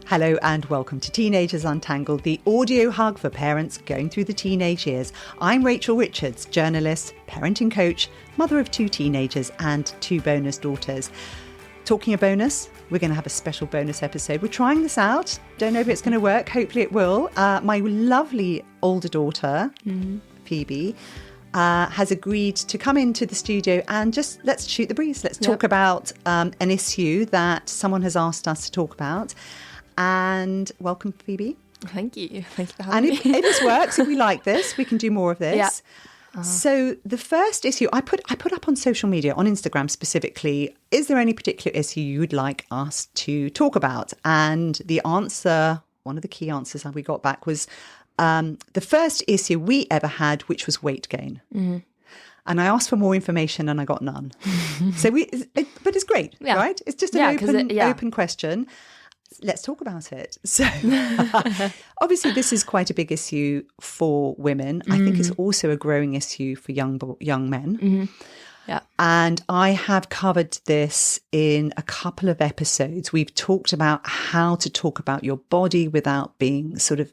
Hello and welcome to Teenagers Untangled, the audio hug for parents going through the teenage years. I'm Rachel Richards, journalist, parenting coach, mother of 2 teenagers and 2 bonus daughters. Talking of bonus, we're going to have a special bonus episode. We're trying this out. Don't know if it's going to work. Hopefully it will. My lovely older daughter, Phoebe, has agreed to come into the studio and just let's shoot the breeze. Let's talk about an issue that someone has asked us to talk about. And welcome, Phoebe. Thank you. Thank you for having me. And if this works, if we like this, we can do more of this. Yeah. So the first issue I put up on social media, on Instagram specifically, is there any particular issue you would like us to talk about? And the answer, one of the key answers that we got back was the first issue we ever had, which was weight gain. Mm-hmm. And I asked for more information and I got none. But it's great, right? It's just an open question. Let's talk about it. So obviously this is quite a big issue for women. I think it's also a growing issue for young men. Mm-hmm. Yeah. And I have covered this in a couple of episodes. We've talked about how to talk about your body without being sort of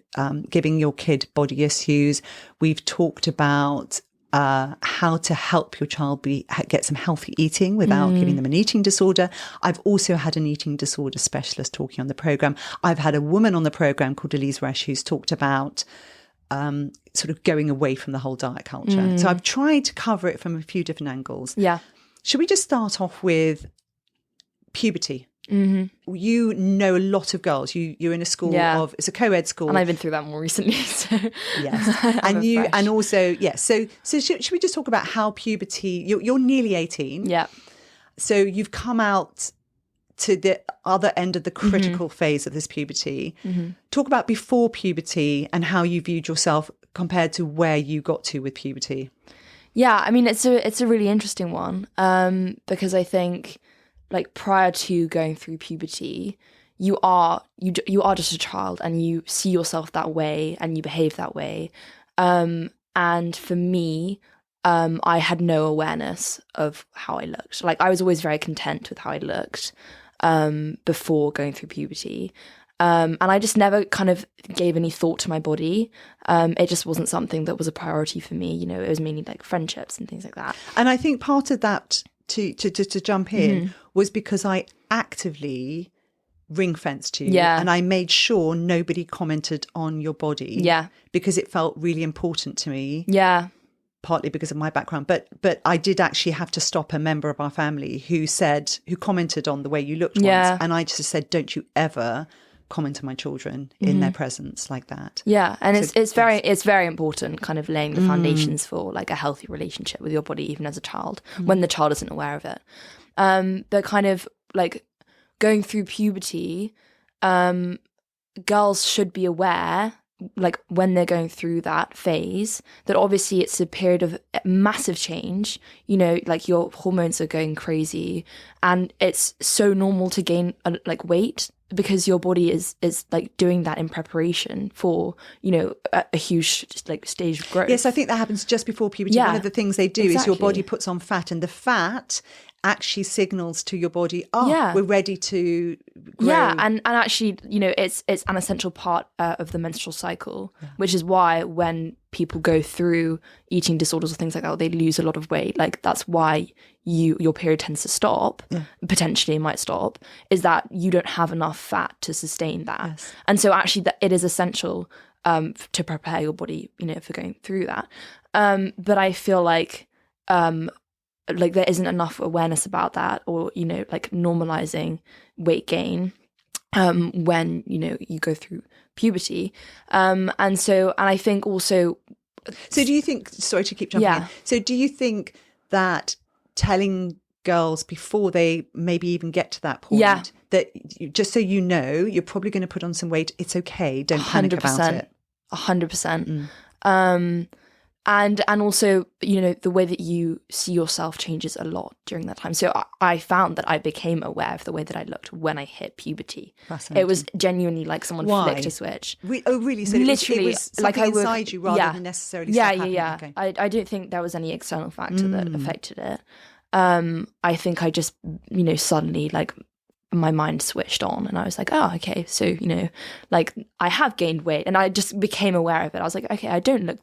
giving your kid body issues. We've talked about how to help your child get some healthy eating without giving them an eating disorder. I've also had an eating disorder specialist talking on the programme. I've had a woman on the programme called Elise Resch who's talked about sort of going away from the whole diet culture. So I've tried to cover it from a few different angles. Yeah. Should we just start off with puberty? Mm-hmm. You know a lot of girls. You're in a school it's a co-ed school, and I've been through that more recently. So yes, and also yes. So should we just talk about how puberty? You're nearly 18. Yeah. So you've come out to the other end of the critical phase of this puberty. Mm-hmm. Talk about before puberty and how you viewed yourself compared to where you got to with puberty. Yeah, I mean it's a really interesting one because I think, like, prior to going through puberty, you are just a child and you see yourself that way and you behave that way. And for me, I had no awareness of how I looked. Like, I was always very content with how I looked before going through puberty. And I just never kind of gave any thought to my body. It just wasn't something that was a priority for me. You know, it was mainly like friendships and things like that. And I think part of that, to jump in, was because I actively ring-fenced you, and I made sure nobody commented on your body, because it felt really important to me. Yeah, partly because of my background, but I did actually have to stop a member of our family who commented on the way you looked once, and I just said, "Don't you ever comment on my children in their presence like that." Yeah, and so it's very important, kind of laying the foundations for like a healthy relationship with your body, even as a child, when the child isn't aware of it. But kind of like going through puberty, girls should be aware, like when they're going through that phase, that obviously it's a period of massive change. You know, like your hormones are going crazy, and it's so normal to gain like weight, because your body is like doing that in preparation for, you know, a huge like stage of growth. Yes, I think that happens just before puberty. One of the things they do is your body puts on fat, and the fat actually signals to your body, we're ready to grow. Yeah, and actually, you know, it's an essential part of the menstrual cycle, which is why when people go through eating disorders or things like that, or they lose a lot of weight, like that's why your period tends to stop, potentially it might stop, is that you don't have enough fat to sustain that. Yes. And so actually that it is essential to prepare your body, you know, for going through that. But I feel like there isn't enough awareness about that, or, you know, like normalizing weight gain when, you know, you go through puberty. And I think also... So do you think, sorry to keep jumping in, so do you think that telling girls before they maybe even get to that point, that just so you know, you're probably going to put on some weight, it's okay, don't panic about it? 100%. And also, you know, the way that you see yourself changes a lot during that time. So I found that I became aware of the way that I looked when I hit puberty. It was genuinely like someone flicked a switch. Oh, really? So literally, it was something like inside you rather than necessarily stuff happening. Okay. I don't think there was any external factor that affected it. I think I just, you know, suddenly, like, my mind switched on, and I was like, oh, okay, so, you know, like I have gained weight, and I just became aware of it. I was like, okay, I don't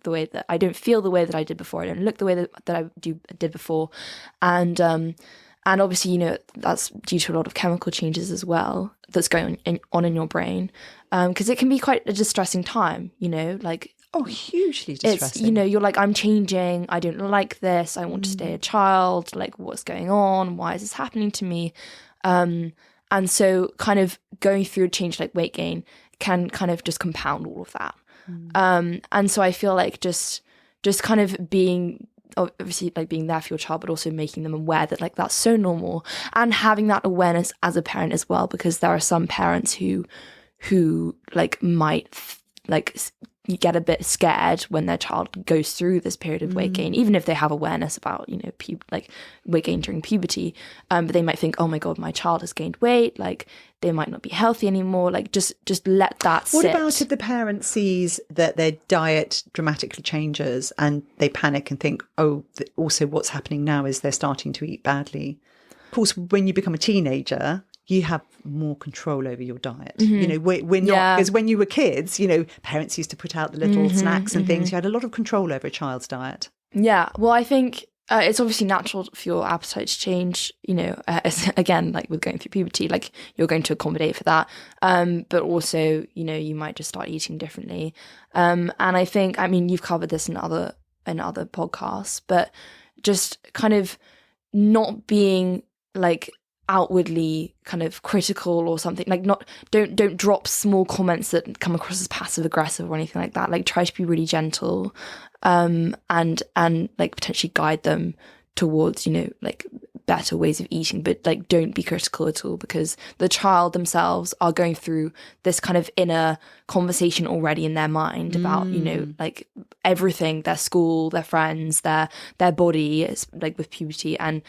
feel the way that I did before. I don't look the way that I did before. And obviously, you know, that's due to a lot of chemical changes as well that's going on in your brain. Because it can be quite a distressing time, you know, like... Oh, hugely distressing. It's, you know, you're like, I'm changing. I don't like this. I want to stay a child. Like, what's going on? Why is this happening to me? And so kind of going through a change like weight gain can kind of just compound all of that. And so I feel like just kind of being... obviously like being there for your child, but also making them aware that like that's so normal, and having that awareness as a parent as well, because there are some parents who like might like get a bit scared when their child goes through this period of weight gain, even if they have awareness about, you know, like weight gain during puberty, but they might think, oh my god, my child has gained weight, like they might not be healthy anymore. Like just let that sit. What about if the parent sees that their diet dramatically changes and they panic and think, oh, also what's happening now is they're starting to eat badly? Of course, when you become a teenager, you have more control over your diet. You know, we're not, because when you were kids, you know, parents used to put out the little snacks and things. You had a lot of control over a child's diet. Yeah. Well, I think it's obviously natural for your appetite to change, you know, again, like with going through puberty, like you're going to accommodate for that. But also, you know, you might just start eating differently. And I think, I mean, you've covered this in other podcasts, but just kind of not being like outwardly kind of critical or something, like don't drop small comments that come across as passive aggressive or anything like that. Like try to be really gentle, and like potentially guide them towards, you know, like better ways of eating, but like don't be critical at all, because the child themselves are going through this kind of inner conversation already in their mind about, you know, like everything, their school, their friends, their body, is like with puberty, and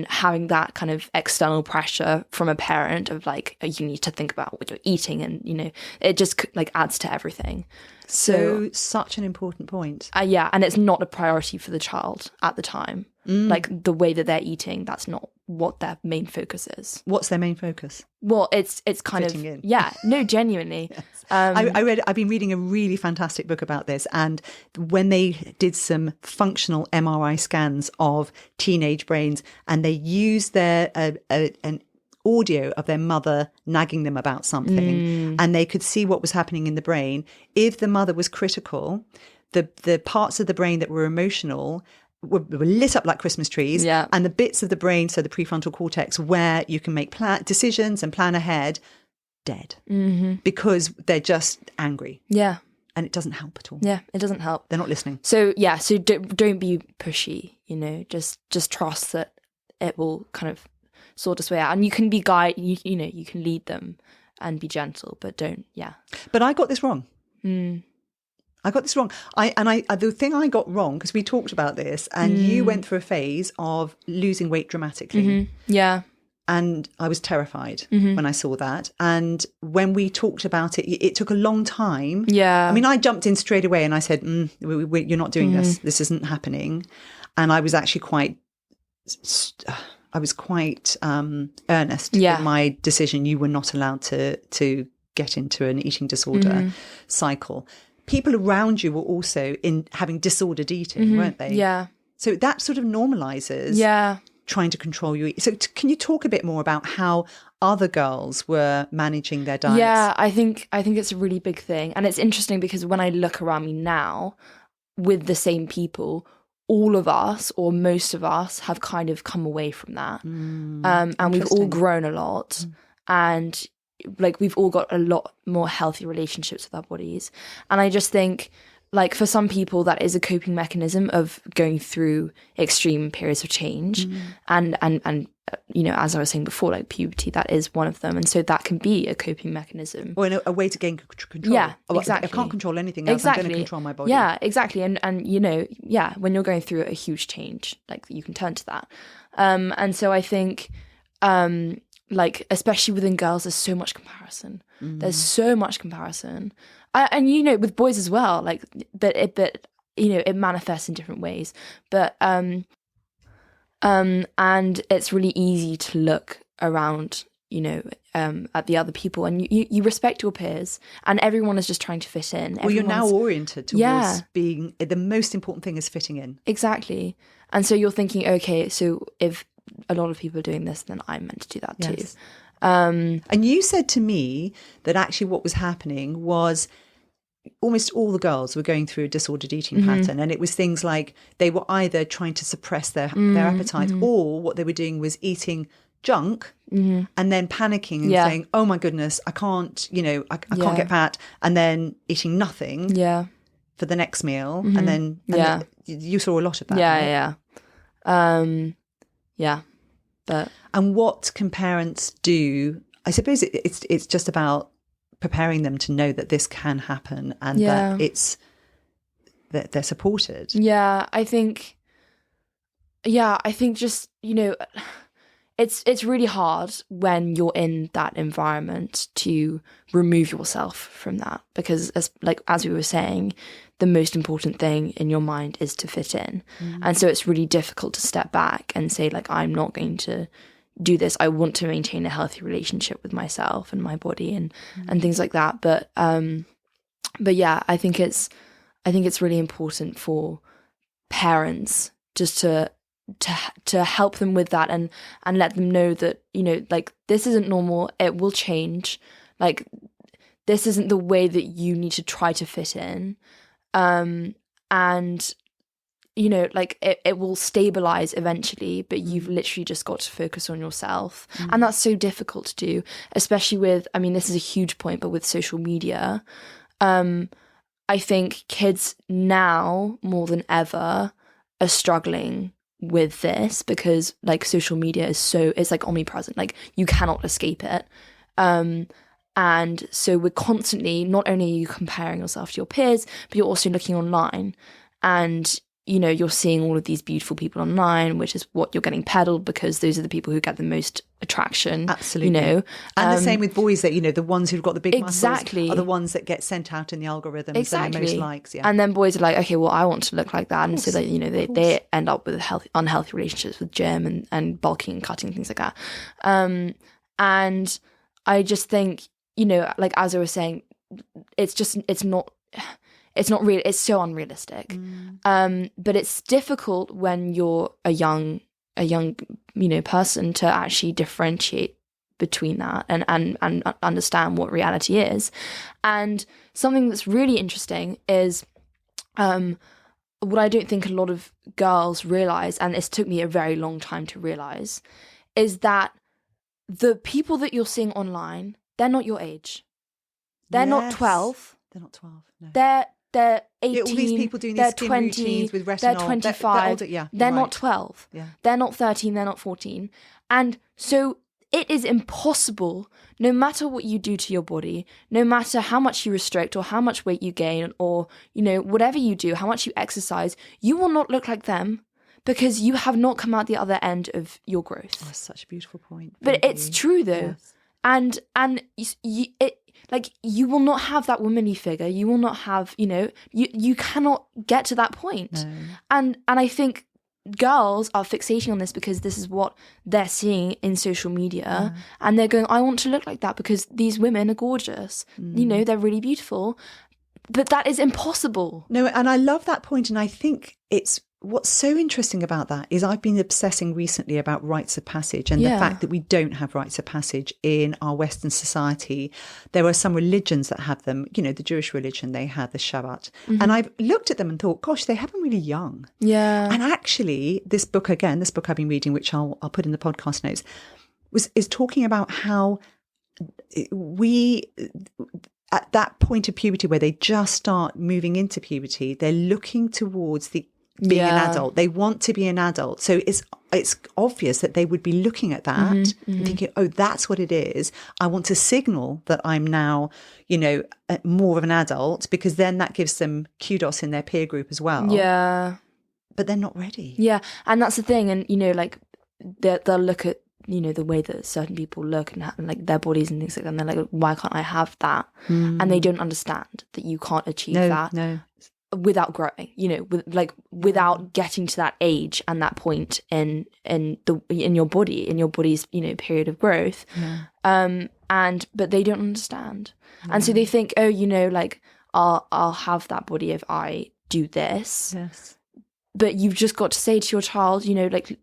having that kind of external pressure from a parent of like, you need to think about what you're eating, and, you know, it just like adds to everything. So such an important point. Yeah, and it's not a priority for the child at the time. Like the way that they're eating, that's not what their main focus is. What's their main focus? Well, it's kind fitting of in. Yeah, no, genuinely. Yes. I've been reading a really fantastic book about this, and when they did some functional MRI scans of teenage brains, and they used their an audio of their mother nagging them about something, and they could see what was happening in the brain. If the mother was critical, the parts of the brain that were emotional were lit up like Christmas trees, and the bits of the brain, so the prefrontal cortex, where you can make decisions and plan ahead, dead, because they're just angry. Yeah. And it doesn't help at all. Yeah, it doesn't help. They're not listening. So yeah, so don't be pushy, you know, just trust that it will kind of sort its way out, and you can be you know, you can lead them and be gentle, but don't. But I got this wrong. I got this wrong. The thing I got wrong, because we talked about this, and you went through a phase of losing weight dramatically. Yeah. And I was terrified when I saw that. And when we talked about it, it took a long time. Yeah. I mean, I jumped in straight away and I said, you're not doing this. This isn't happening. And I was actually quite earnest in my decision. You were not allowed to get into an eating disorder cycle. People around you were also having disordered eating, weren't they? Yeah. So that sort of normalizes trying to control your eating. So can you talk a bit more about how other girls were managing their diets? Yeah, I think it's a really big thing. And it's interesting because when I look around me now with the same people, all of us or most of us have kind of come away from that. And we've all grown a lot. And like we've all got a lot more healthy relationships with our bodies. And I just think, like, for some people that is a coping mechanism of going through extreme periods of change. And you know, as I was saying before, like puberty, that is one of them. And so that can be a coping mechanism. Or a way to gain control. Yeah, exactly. I can't control anything else. I'm going to control my body. Yeah, exactly. And you know, when you're going through a huge change, like you can turn to that. And so I think like, especially within girls, there's so much comparison. There's so much comparison. And, you know, with boys as well, like, but you know, it manifests in different ways. But, and it's really easy to look around at the other people, and you respect your peers, and everyone is just trying to fit in. Well, you're now oriented towards being, the most important thing is fitting in. Exactly. And so you're thinking, okay, so if a lot of people are doing this, then I'm meant to do that too. And you said to me that actually what was happening was almost all the girls were going through a disordered eating pattern, and it was things like they were either trying to suppress their appetite, or what they were doing was eating junk and then panicking and saying, oh my goodness, I can't, I can't get fat, and then eating nothing for the next meal, and then you saw a lot of that. But and what can parents do? I suppose it's just about preparing them to know that this can happen, and that they're supported. I think just, it's really hard when you're in that environment to remove yourself from that, because as we were saying, the most important thing in your mind is to fit in. And so it's really difficult to step back and say, like, I'm not going to do this. I want to maintain a healthy relationship with myself and my body and things like that. But yeah, I think it's really important for parents just to help them with that and let them know that, like, this isn't normal. It will change. Like, this isn't the way that you need to try to fit in. And like, it will stabilize eventually, but you've literally just got to focus on yourself. And that's so difficult to do, especially with, this is a huge point, but with social media. I think kids now more than ever are struggling with this, because like social media it's like omnipresent, like you cannot escape it. And so we're constantly, not only are you comparing yourself to your peers, but you're also looking online, and you're seeing all of these beautiful people online, which is what you're getting peddled, because those are the people who get the most attraction. Absolutely. And the same with boys, that, the ones who've got the big muscles are the ones that get sent out in the algorithms and the most likes. Yeah. And then boys are like, okay, well, I want to look like that. And so that, they end up with unhealthy relationships with gym and bulking and cutting, things like that. And I just think, like as I was saying, it's not real. It's so unrealistic. But it's difficult when you're a young person to actually differentiate between that and understand what reality is. And something that's really interesting is what I don't think a lot of girls realize, and it's took me a very long time to realize, is that the people that you're seeing online, they're not your age. They're not 12. They're not 12. No. They're 18. All these people doing these skin routines with retinol. They're 25. They're not 12. Yeah. They're not 13. They're not 14. And so it is impossible, no matter what you do to your body, no matter how much you restrict or how much weight you gain, or, whatever you do, how much you exercise, you will not look like them, because you have not come out the other end of your growth. That's such a beautiful point. But it's true though. Yes. And you will not have that womanly figure. You will not have, you cannot get to that point. No. And I think girls are fixating on this because this is what they're seeing in social media. And they're going, I want to look like that because these women are gorgeous. They're really beautiful. But that is impossible. No, and I love that point. And I think what's so interesting about that is I've been obsessing recently about rites of passage and the fact that we don't have rites of passage in our Western society. There are some religions that have them. The Jewish religion, they have the Shabbat. And I've looked at them and thought, gosh, they have them really young. Yeah. And actually, this book I've been reading, which I'll put in the podcast notes, is talking about how we, at that point of puberty where they just start moving into puberty, they're looking towards being an adult. They want to be an adult. So it's obvious that they would be looking at that and thinking, oh, that's what it is. I want to signal that I'm now, more of an adult, because then that gives them kudos in their peer group as well. Yeah. But they're not ready. Yeah. And that's the thing. And, like they'll look at, the way that certain people look and like their bodies and things like that. And they're like, why can't I have that? And they don't understand that you can't achieve that. No. without growing, without getting to that age and that point in your body's period of growth. But they don't understand, and so they think, I'll have that body if I do this. Yes. But you've just got to say to your child,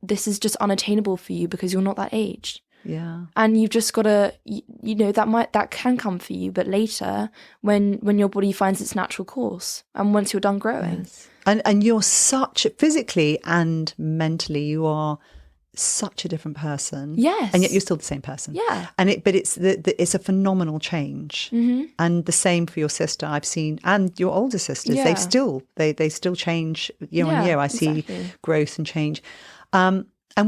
this is just unattainable for you because you're not that age. Yeah. And you've just got to, that can come for you, but later when your body finds its natural course and once you're done growing. Yes. And you're physically and mentally, you are such a different person. Yes. And yet you're still the same person. Yeah. But it's it's a phenomenal change. Mm-hmm. And the same for your sister I've seen, and your older sisters. Yeah. They still change year on year. I see growth and change. And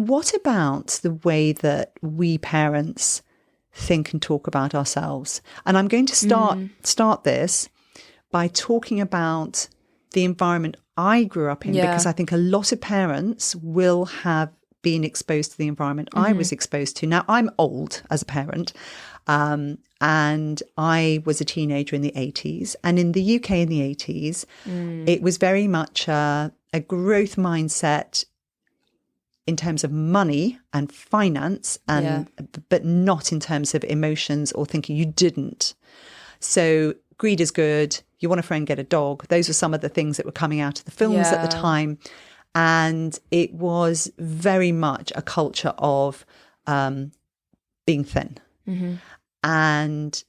what about the way that we parents think and talk about ourselves? And I'm going to start this by talking about the environment I grew up in, because I think a lot of parents will have been exposed to the environment I was exposed to. Now, I'm old as a parent, and I was a teenager in the 80s. And in the UK in the 80s, it was very much a growth mindset in terms of money and finance, but not in terms of emotions or thinking. You didn't. So greed is good. You want a friend, get a dog. Those were some of the things that were coming out of the films at the time. And it was very much a culture of being thin. Mm-hmm. And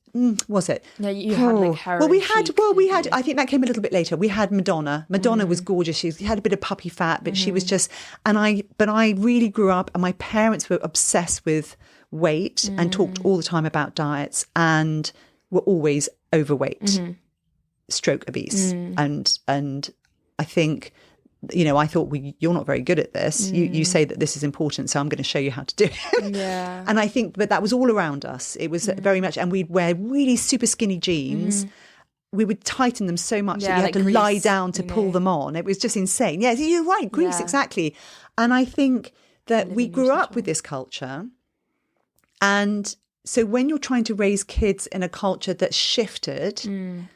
was it? No, you had like heroin. We had. I think that came a little bit later. We had Madonna. Madonna was gorgeous. She had a bit of puppy fat, but she was just. But I really grew up, and my parents were obsessed with weight and talked all the time about diets, and were always overweight, stroke obese, and I think. I thought, you're not very good at this. You say that this is important, so I'm going to show you how to do it. Yeah. And I think, but that was all around us. It was very much, and we'd wear really super skinny jeans. We would tighten them so much that you had to lie down to pull them on. It was just insane. Yeah, you're right, Greece, exactly. And I think that we grew up with this culture. And so when you're trying to raise kids in a culture that's shifted in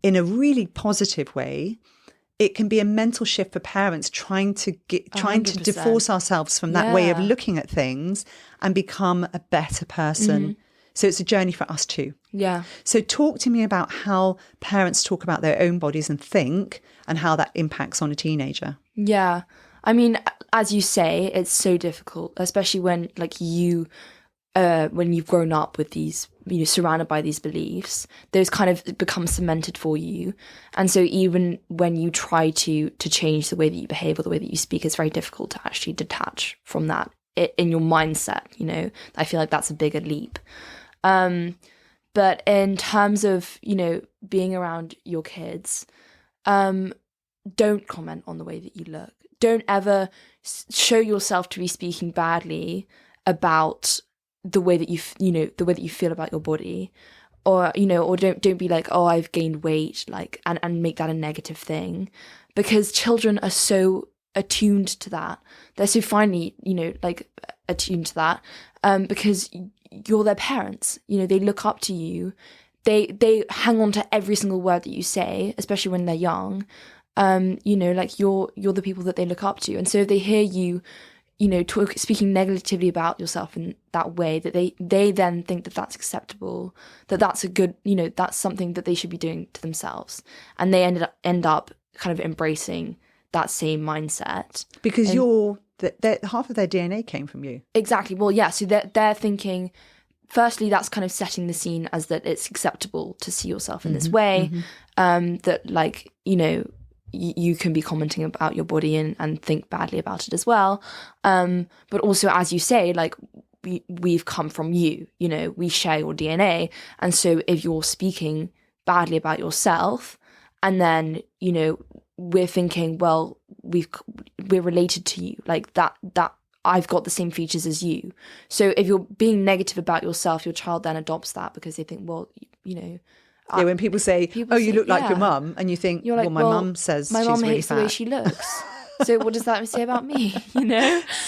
a really positive way, it can be a mental shift for parents trying to divorce ourselves from that way of looking at things and become a better person. So it's a journey for us too. Yeah. So talk to me about how parents talk about their own bodies and think, and how that impacts on a teenager. Yeah. I mean, as you say, it's so difficult, especially when when you've grown up with these, surrounded by these beliefs, those kind of become cemented for you. And so even when you try to change the way that you behave or the way that you speak, it's very difficult to actually detach from that in your mindset. I feel like that's a bigger leap. But in terms of, being around your kids, don't comment on the way that you look. Don't ever show yourself to be speaking badly about the way that the way that you feel about your body, or don't be like, oh, I've gained weight, like, and make that a negative thing, because children are so attuned to that. They're so finely, attuned to that, because you're their parents. They look up to you. They hang on to every single word that you say, especially when they're young. You're the people that they look up to, and so if they hear you, speaking negatively about yourself in that way, that they then think that that's acceptable, that's a good, that's something that they should be doing to themselves, and they end up kind of embracing that same mindset, because half of their DNA came from you. Exactly. Well, yeah. So they're thinking, firstly, that's kind of setting the scene as that it's acceptable to see yourself in this way, that you can be commenting about your body and think badly about it as well. But also, as you say, we've come from you, we share your DNA. And so if you're speaking badly about yourself, and then, we're thinking, well, we're related to you, like that I've got the same features as you. So if you're being negative about yourself, your child then adopts that, because they think, well, when people say, you look like your mum, and you think, you're like, my mum says my she's mum really hates fat. the way she looks. So what does that say about me?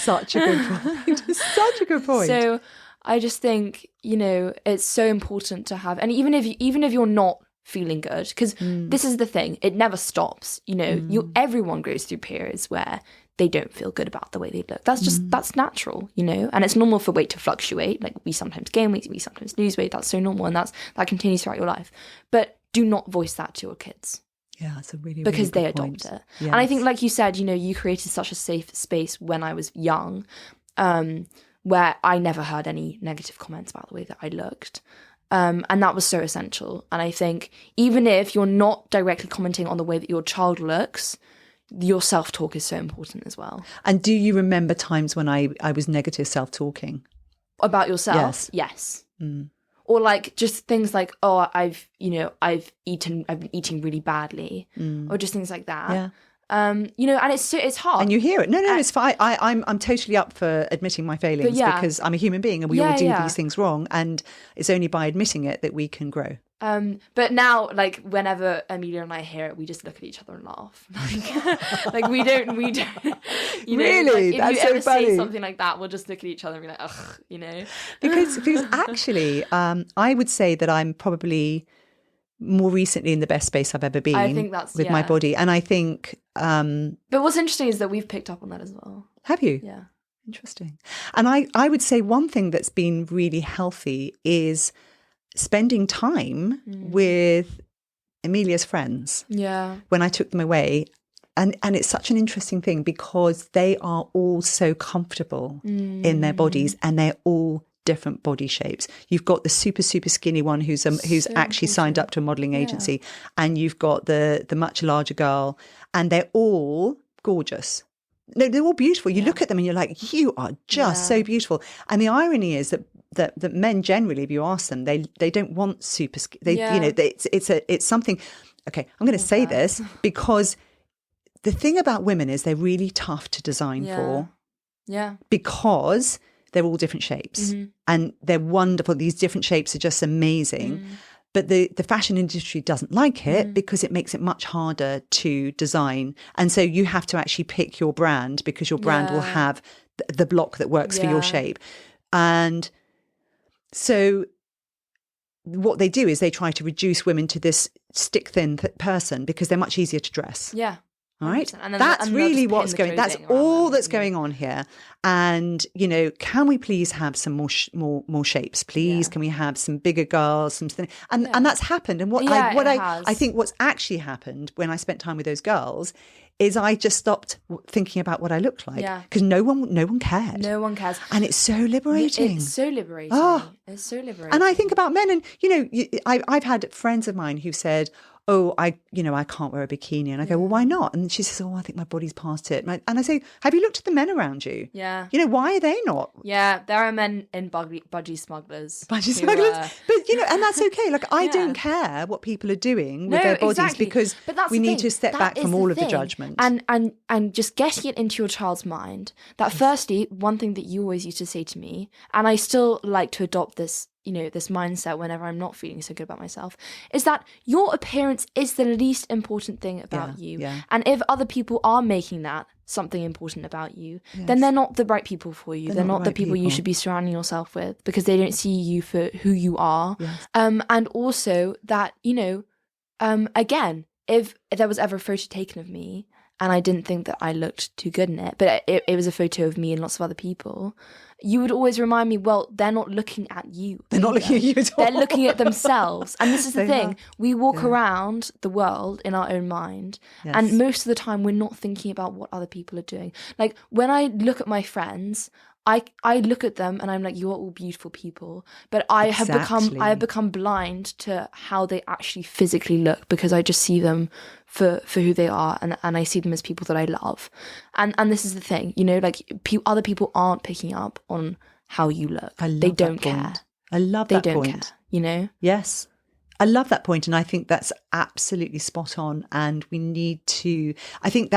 Such a good point. Such a good point. So I just think, it's so important to have, and even if you're not feeling good, because this is the thing, it never stops, you know. Everyone goes through periods where they don't feel good about the way they look. That's natural, you know, and it's normal for weight to fluctuate. Like, we sometimes gain weight, we sometimes lose weight. That's so normal, and that continues throughout your life. But do not voice that to your kids. Yeah, that's a really, because really they good point. adopt it. Yes. And I think, like you said, you know, you created such a safe space when I was young, where I never heard any negative comments about the way that I looked. And that was so essential. And I think even if you're not directly commenting on the way that your child looks, your self-talk is so important as well. And do you remember times when I was negative self-talking? About yourself? Yes. Or like just things like, oh, I've been eating really badly, or just things like that. Yeah. You know, and it's hard. And you hear it. No, it's fine. I'm totally up for admitting my failings, because I'm a human being and we all do these things wrong. And it's only by admitting it that we can grow. But now, like, whenever Amelia and I hear it, we just look at each other and laugh. Like we don't. You know, really, like, that's if you ever so funny. say something like that, we'll just look at each other and be like, ugh, you know. Because actually, I would say that I'm probably more recently in the best space I've ever been. I think that's with my body, and I think. But what's interesting is that we've picked up on that as well. Have you? Yeah. Interesting. And I would say one thing that's been really healthy is spending time with Amelia's friends. Yeah. When I took them away. And it's such an interesting thing because they are all so comfortable in their bodies, and they're all different body shapes. You've got the super, super skinny one who's so actually signed up to a modelling agency, and you've got the much larger girl, and they're all gorgeous. No, they're all beautiful. You look at them and you're like, you are just so beautiful. And the irony is that men generally, if you ask them, they don't want super skinny. You know, it's something. Okay, I'm going to say this because the thing about women is they're really tough to design for. Yeah. Because they're all different shapes and they're wonderful. These different shapes are just amazing. But the fashion industry doesn't like it because it makes it much harder to design. And so you have to actually pick your brand because your brand will have the block that works for your shape. And so what they do is they try to reduce women to this stick thin person because they're much easier to dress. Yeah. All right. And then, that's really what's going. That's all that's going on here. And you know, can we please have some more shapes? Please, can we have some bigger girls? Something. And that's happened. And I think what's actually happened when I spent time with those girls is I just stopped thinking about what I looked like because no one cared. No one cares, and it's so liberating. It's so liberating. It's so liberating. And I think about men, and you know, I've had friends of mine who said, oh, I can't wear a bikini. And I go, well, why not? And she says, oh, I think my body's past it. And I say, have you looked at the men around you? Yeah. You know, why are they not? Yeah, there are men in budgie smugglers. Budgie smugglers? But, you know, and that's okay. Like, I don't care what people are doing with their bodies because we need to step back from all of the judgment. And just getting it into your child's mind that firstly, one thing that you always used to say to me, and I still like to adopt this, you know, this mindset whenever I'm not feeling so good about myself, is that your appearance is the least important thing about you. Yeah. And if other people are making that something important about you, then they're not the right people for you. They're not the people you should be surrounding yourself with because they don't see you for who you are. Yes. And also that, you know, again, if there was ever a photo taken of me and I didn't think that I looked too good in it, but it was a photo of me and lots of other people, you would always remind me, well, they're not looking at you. They're not looking at you at all. They're looking at themselves. And this is the thing. We walk around the world in our own mind. Yes. And most of the time, we're not thinking about what other people are doing. Like, when I look at my friends, I look at them and I'm like, you are all beautiful people. But I have become blind to how they actually physically look because I just see them for who they are, and I see them as people that I love. And this is the thing, you know, like other people aren't picking up on how you look. They don't care. I love that point. They don't care, you know? Yes. I love that point, and I think that's absolutely spot on. And we need to, I think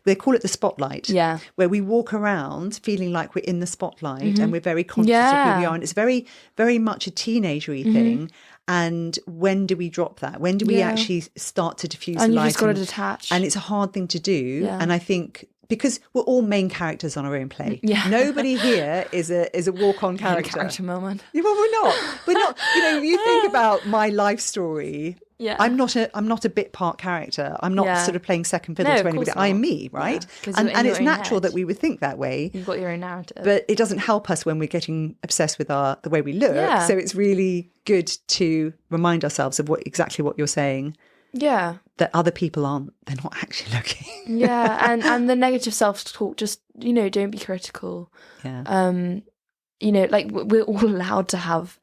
they call it the spotlight, where we walk around feeling like we're in the spotlight and we're very conscious of who we are. And it's very, very much a teenagery thing. And when do we drop that? When do we actually start to diffuse the light? And you just got to detach. And it's a hard thing to do. Yeah. And I think because we're all main characters on our own play. Yeah. Nobody here is a walk-on character. Character moment. Yeah, well, we're not. You know, you think about my life story. Yeah. I'm not a bit part character. I'm not sort of playing second fiddle No, to of anybody. course I'm not. me, right? Yeah, And it's natural head. that we would think that way. You've got your own narrative. But it doesn't help us when we're getting obsessed with the way we look. Yeah. So it's really good to remind ourselves of exactly what you're saying. Yeah. That other people they're not actually looking. Yeah. And the negative self-talk, just, don't be critical. Yeah. Like we're all allowed to have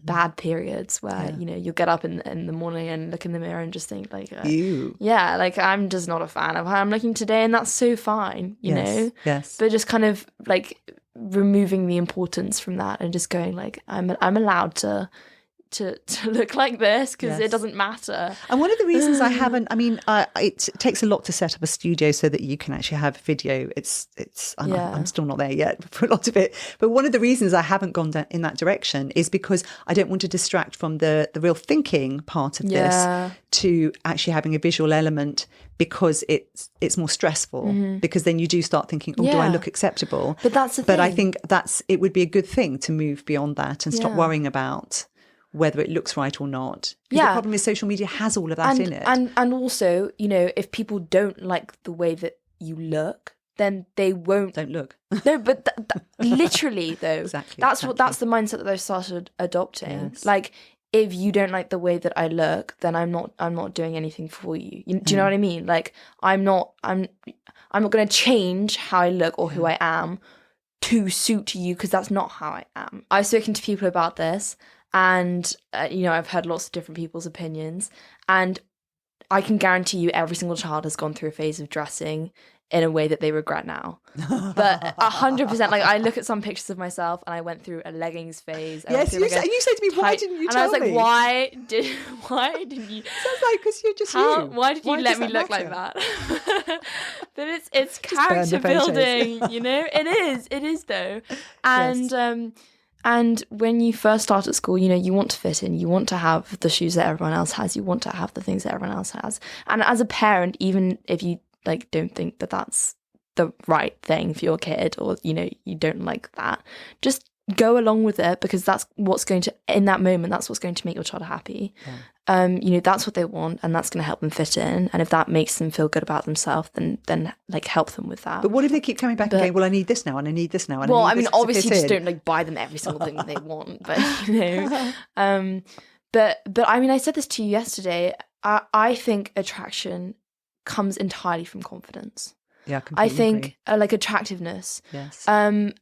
bad periods where you'll get up in the morning and look in the mirror and just think like like I'm just not a fan of how I'm looking today, and that's so fine, you know. Yes. But just kind of like removing the importance from that and just going like I'm allowed to look like this because it doesn't matter. And one of the reasons I haven't, it takes a lot to set up a studio so that you can actually have video. I'm still not there yet for a lot of it. But one of the reasons I haven't gone in that direction is because I don't want to distract from the real thinking part of this to actually having a visual element, because it's more stressful, because then you do start thinking, do I look acceptable? But that's the thing. But I think it would be a good thing to move beyond that and stop worrying about whether it looks right or not. Because the problem is social media has all of that in it. And also, if people don't like the way that you look, then they won't. Don't look. No, but literally though, exactly. That's the mindset that they've started adopting. Yes. Like, if you don't like the way that I look, then I'm not doing anything for you. Do you know what I mean? Like, I'm not going to change how I look or who I am to suit you, because that's not how I am. I've spoken to people about this. And, I've heard lots of different people's opinions. And I can guarantee you every single child has gone through a phase of dressing in a way that they regret now. But 100%, like, I look at some pictures of myself and I went through a leggings phase. Yes, you said to me, why didn't you tell me? And I was like, why didn't you? Sounds like, because you're just you. Why did you let me look like that? But it's character building, It is though. And, and when you first start at school, you want to fit in. You want to have the shoes that everyone else has. You want to have the things that everyone else has. And as a parent, even if you don't think that that's the right thing for your kid, or you don't like that, just go along with it, because that's what's going to, in that moment, that's what's going to make your child happy. That's what they want, and that's going to help them fit in. And if that makes them feel good about themselves, then like help them with that. But what if they keep coming back and going, well, I need this now, and I need this now, and well, I need this obviously, just don't like buy them every single thing that they want, but but I said this to you yesterday. I think attraction comes entirely from confidence. Yeah, completely I think like attractiveness. Yes. And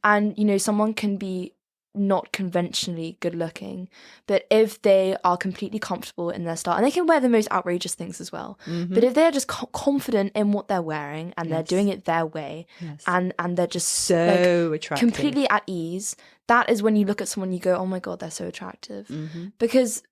someone can be not conventionally good looking, but if they are completely comfortable in their style, and they can wear the most outrageous things as well, but if they're just confident in what they're wearing, and they're doing it their way, and they're just so attractive, completely at ease, that is when you look at someone, you go, oh my god, they're so attractive. Because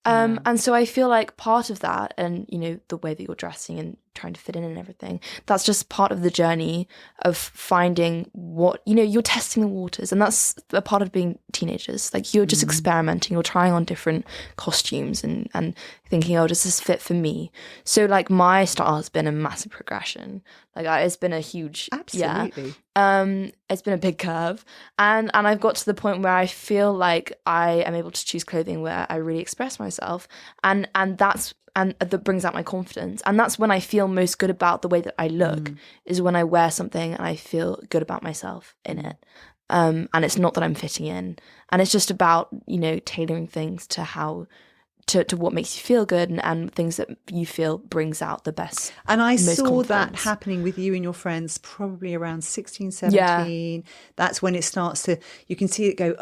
and so I feel like part of that, and the way that you're dressing and trying to fit in and everything, that's just part of the journey of finding what you're testing the waters, and that's a part of being teenagers. Like, you're just experimenting, you're trying on different costumes and thinking, oh, does this fit for me? So like, my style has been a massive progression. Like, it's been a huge absolutely it's been a big curve, and I've got to the point where I feel like I am able to choose clothing where I really express myself, and that brings out my confidence. And that's when I feel most good about the way that I look, is when I wear something and I feel good about myself in it. And it's not that I'm fitting in, and it's just about tailoring things to how to what makes you feel good, and things that you feel brings out the best. And I saw confidence. that happening with you and your friends probably around 16, 17. Yeah. That's when it starts to, you can see it go,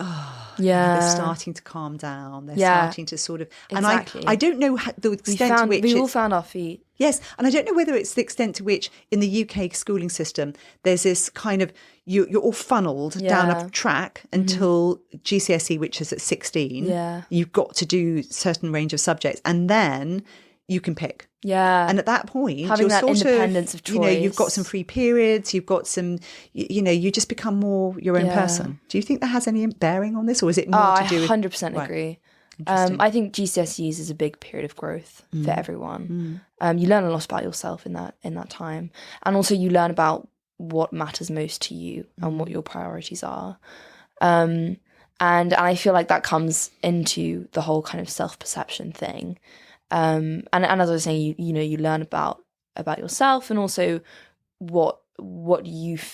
they're starting to calm down. They're starting to sort of, exactly. And I don't know the extent to which we all found our feet. Yes, and I don't know whether it's the extent to which in the UK schooling system there's this kind of, you're all funneled down a track until GCSE, which is at 16. Yeah. You've got to do certain range of subjects, and then you can pick. Yeah. And at that point, having you're that sort independence of choice. You've got some free periods, you've got some, you just become more your own person. Do you think that has any bearing on this, or is it more to do with... I 100% agree. I think GCSEs is a big period of growth for everyone. You learn a lot about yourself in that time, and also you learn about what matters most to you and what your priorities are. And I feel like that comes into the whole kind of self-perception thing. and as I was saying, you learn about yourself, and also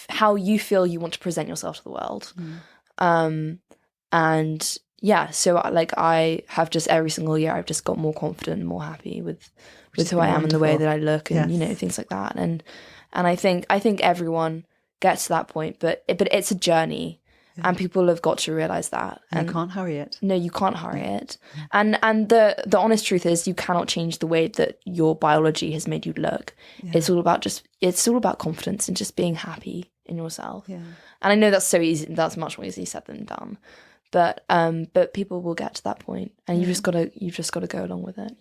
how you feel you want to present yourself to the world. And yeah, so like I have just every single year I've just got more confident and more happy with who I am and the way that I look, and things like that. And I think everyone gets to that point, but it's a journey. And people have got to realize that. And you can't hurry it. No, you can't hurry it. And the honest truth is, you cannot change the way that your biology has made you look. Yeah. It's all about confidence and just being happy in yourself. Yeah. And I know that's so easy. That's much more easily said than done. But people will get to that point, and you just gotta go along with it.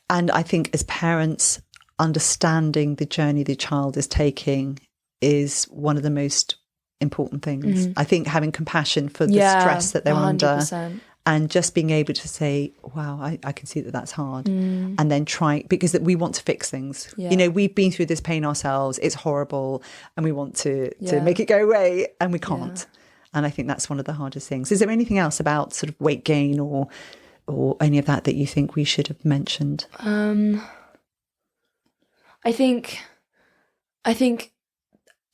And I think as parents, understanding the journey the child is taking is one of the most important things. I think having compassion for the stress that they're 100%. Under, and just being able to say, wow, I can see that that's hard. And then try, because we want to fix things. We've been through this pain ourselves, it's horrible, and we want to make it go away, and we can't. And I think that's one of the hardest things. Is there anything else about sort of weight gain or any of that you think we should have mentioned? I think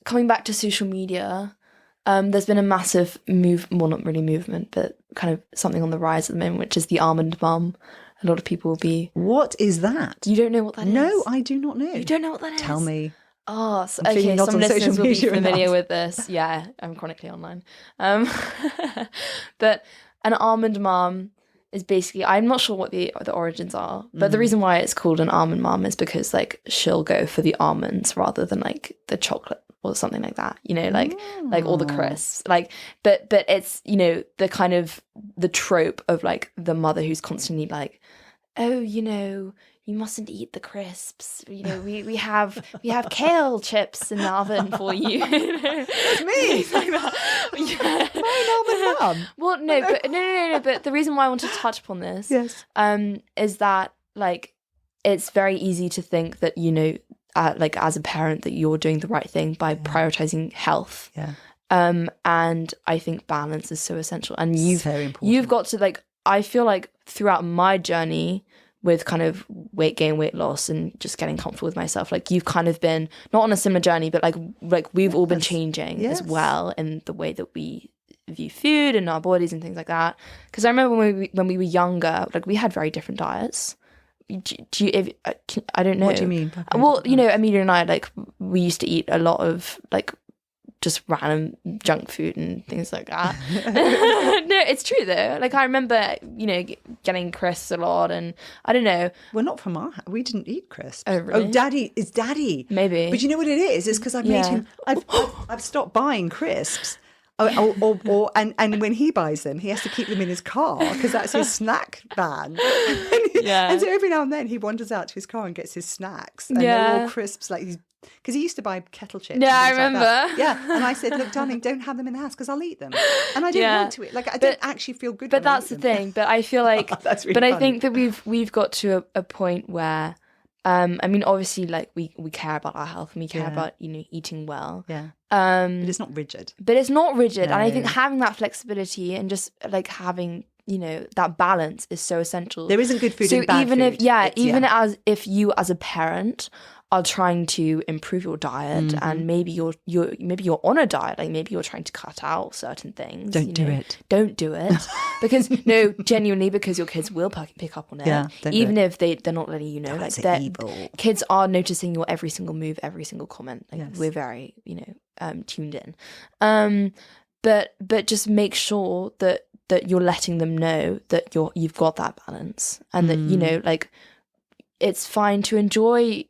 coming back to social media, there's been a massive not really movement, but kind of something on the rise at the moment, which is the almond mum. A lot of people will be... What is that? You don't know what that is? No, I do not know. You don't know what that is? Tell me. Oh, okay, some listeners will be familiar with this. Yeah, I'm chronically online. But an almond mum is basically... I'm not sure what the origins are, but the reason why it's called an almond mum is because, like, she'll go for the almonds rather than, like, the chocolate or something like that, like all the crisps, like, but it's, the kind of the trope of like the mother who's constantly like, oh, you mustn't eat the crisps, we have kale chips in the oven for you. That's me. Like that. My almond mum. Well, no, but the reason why I want to touch upon this is that, like, it's very easy to think that, like as a parent, that you're doing the right thing by prioritizing health. And I think balance is so essential. And you've got to, like, I feel like throughout my journey with kind of weight gain, weight loss, and just getting comfortable with myself, like, you've kind of been not on a similar journey, but like we've all been changing as well in the way that we view food and our bodies and things like that. Because I remember when we were younger, like, we had very different diets. I don't know. What do you mean? Well, Amelia and I, like, we used to eat a lot of, like, just random junk food and things like that. No, it's true though. Like, I remember, getting crisps a lot, and I don't know. Well, not from we didn't eat crisps. Oh, really? Oh, Daddy. Maybe. But you know what it is? It's because I've made him. I've stopped buying crisps. And when he buys them, he has to keep them in his car because that's his snack van. And so every now and then he wanders out to his car and gets his snacks, and they're all crisps, like he's... Because he used to buy kettle chips. Yeah, I remember. Like and I said, look, darling, don't have them in the house because I'll eat them. And I didn't want to eat. Like, I don't actually feel good. But that's the thing. But I feel like... That's really but funny. I think that we've got to a point where... I mean, obviously, like, we care about our health, and we care about, eating well. Yeah. But it's not rigid. No. And I think having that flexibility and just, like, having, that balance is so essential. There isn't good food and bad food. If you as a parent are trying to improve your diet, and maybe you're on a diet, like maybe you're trying to cut out certain things. Don't do it because genuinely, because your kids will pick up on it, even if they're not letting you know. That's like, evil. Kids are noticing your every single move, every single comment. Like, we're very tuned in. But just make sure that you're letting them know that you've got that balance, and that like, it's fine to enjoy,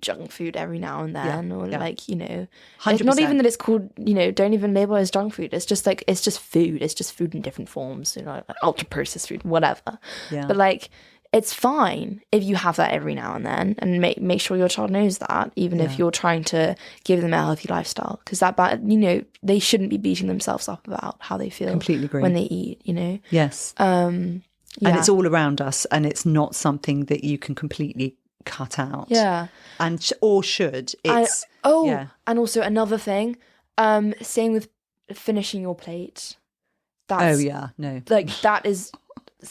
junk food every now and then, or like, 100%. It's not even that it's called, don't even label it as junk food. It's just like, it's just food. It's just food in different forms, like ultra processed food, whatever. Yeah. But like, it's fine if you have that every now and then, and make sure your child knows that, even if you're trying to give them a healthy lifestyle, because they shouldn't be beating themselves up about how they feel. Completely agree. When they eat, Yes. And it's all around us, and it's not something that you can completely cut out. Yeah. And or should. It's and also another thing, same with finishing your plate. That's, no. Like, that is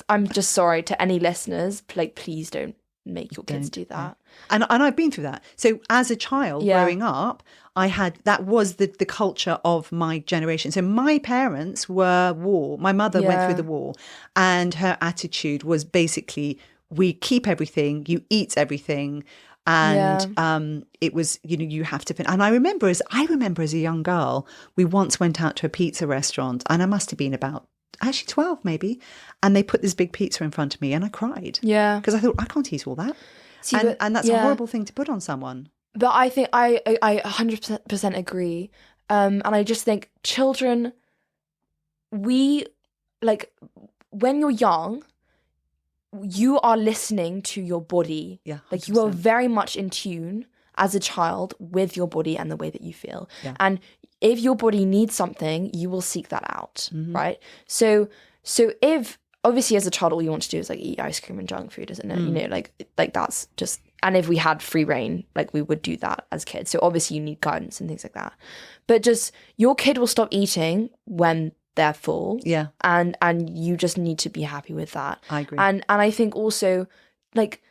I'm just sorry to any listeners, like, please don't make your kids do that. And I've been through that. So as a child growing up, that was the culture of my generation. So my parents were war. My mother went through the war, and her attitude was basically, we keep everything, you eat everything. And it was, you have to. And I remember as a young girl, we once went out to a pizza restaurant, and I must have been about actually 12 maybe, and they put this big pizza in front of me, and I cried. Yeah, because I thought, I can't eat all that. See, and that's a horrible thing to put on someone. But I think I 100% agree. And I just think children, when you're young, you are listening to your body. Yeah, 100%. Like, you are very much in tune as a child with your body and the way that you feel. Yeah. And if your body needs something, you will seek that out, right? So if, obviously as a child, all you want to do is like eat ice cream and junk food, isn't it? Like that's just, and if we had free reign, like we would do that as kids. So obviously you need guidance and things like that. But just, your kid will stop eating when they're full. Yeah. And you just need to be happy with that. I agree. And I think also, like,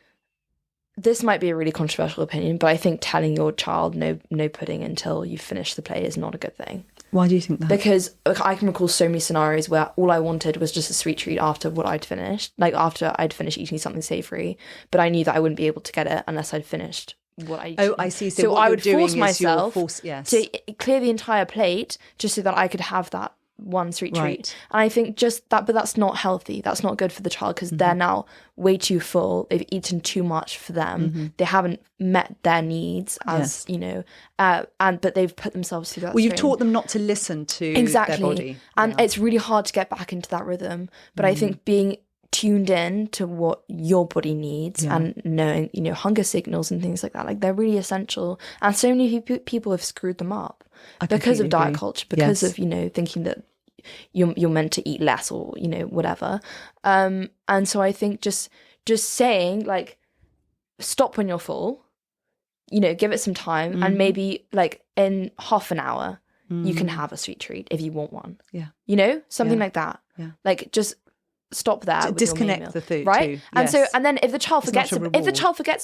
this might be a really controversial opinion, but I think telling your child no pudding until you finish the plate is not a good thing. Why do you think that? Because I can recall so many scenarios where all I wanted was just a sweet treat after what I'd finished, like after I'd finished eating something savoury, but I knew that I wouldn't be able to get it unless I'd finished what I. Oh, I see. So I would force myself to clear the entire plate just so that I could have that one sweet treat. And I think just that, but that's not healthy. That's not good for the child, because they're now way too full. They've eaten too much for them. They haven't met their needs as but they've put themselves through that. Well, you've taught them not to listen to their body, and it's really hard to get back into that rhythm. But I think being tuned in to what your body needs and knowing, hunger signals and things like that, like, they're really essential. And so many people have screwed them up because of diet culture, because of, thinking that you're meant to eat less, or, whatever. And so I think just saying, like, stop when you're full, give it some time, and maybe, like, in half an hour, you can have a sweet treat if you want one. Yeah. Something like that. Yeah. Like, just stop there. To disconnect the food, right? Too. And so, and then if the child forgets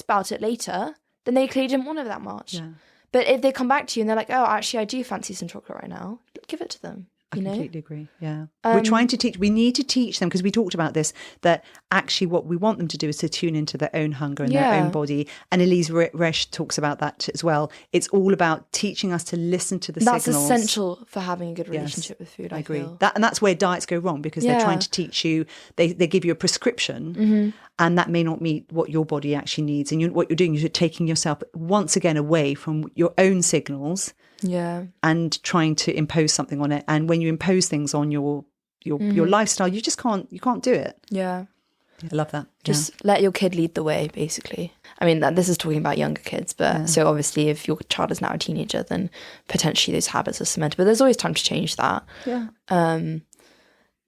about it later, then they clearly didn't want it that much. Yeah. But if they come back to you and they're like, oh, actually, I do fancy some chocolate right now, give it to them. I completely agree. Yeah. We need to teach them, because we talked about this, that actually what we want them to do is to tune into their own hunger and their own body. And Elise Resch talks about that as well. It's all about teaching us to listen to the signals. That's essential for having a good relationship with food, I agree. Feel. And that's where diets go wrong, because they're trying to teach you, they give you a prescription, and that may not meet what your body actually needs. And what you're doing is you're taking yourself once again away from your own signals. Yeah. And trying to impose something on it. And when you impose things on your lifestyle, you just can't do it. Yeah. I love that. Just let your kid lead the way, basically. I mean, this is talking about younger kids, but so obviously if your child is now a teenager, then potentially those habits are cemented. But there's always time to change that. Yeah.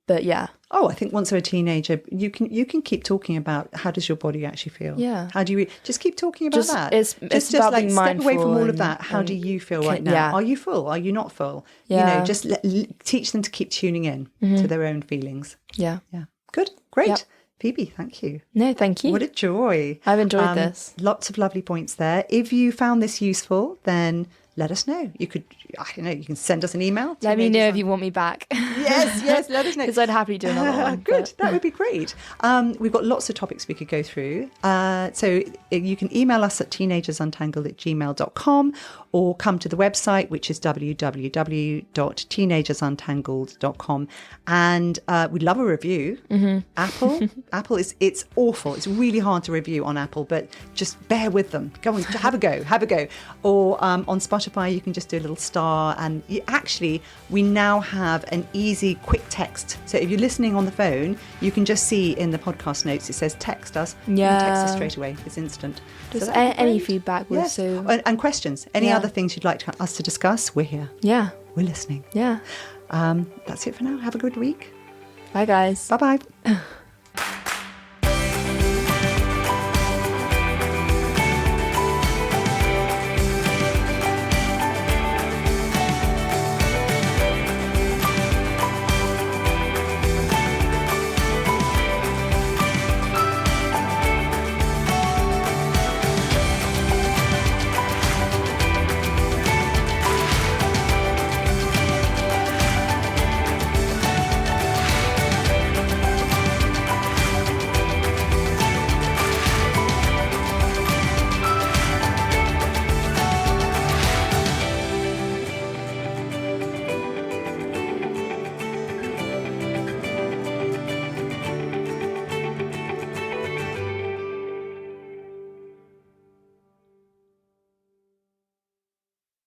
But yeah. Oh, I think once they're a teenager, you can keep talking about, how does your body actually feel? Yeah. How do you just keep talking about that? It's about like being step away from all of and, that. How do you feel right now? Yeah. Are you full? Are you not full? Yeah. Just teach them to keep tuning in to their own feelings. Yeah. Yeah. Good. Great. Yep. Phoebe, thank you. No, thank you. What a joy. I've enjoyed this. Lots of lovely points there. If you found this useful, then let us know. You could, you can send us an email. Let me know if you want me back. Yes, let us know. Because I'd happily do another one. Good, that would be great. We've got lots of topics we could go through. So you can email us at teenagersuntangled@gmail.com, or come to the website, which is www.teenagersuntangled.com. And we'd love a review. Apple it's awful. It's really hard to review on Apple, but just bear with them. Go on, have a go. Or on Spotify, you can just do a little star. And we now have an easy, quick text. So if you're listening on the phone, you can just see in the podcast notes, it says text us. Yeah. You can text us straight away. It's instant. Just any feedback. And questions. Any other things you'd like us to discuss, we're here. Yeah. We're listening. Yeah. That's it for now. Have a good week. Bye, guys. Bye-bye.